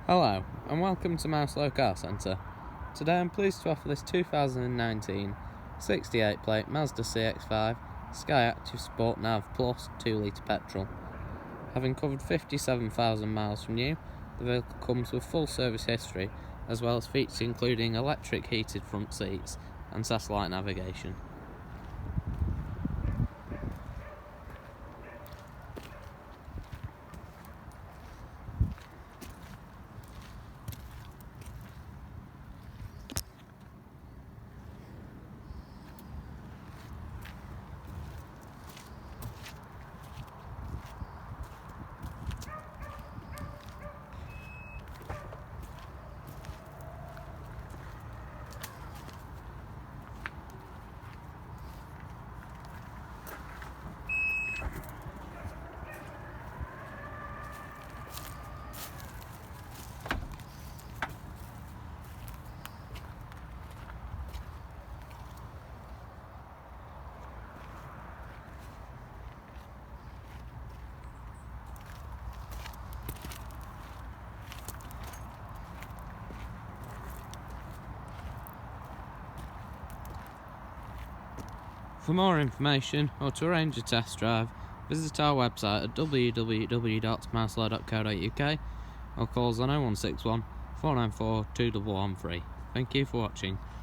Hello and welcome to Mouselow Car Centre. Today I'm pleased to offer this 2019 68 plate Mazda CX-5 SKYACTIV Sport Nav Plus 2 litre petrol. Having covered 57,000 miles from new, the vehicle comes with full service history as well as features including electric heated front seats and satellite navigation. For more information or to arrange a test drive, visit our website at www.mouselow.co.uk or call us on 0161 494 2113. Thank you for watching.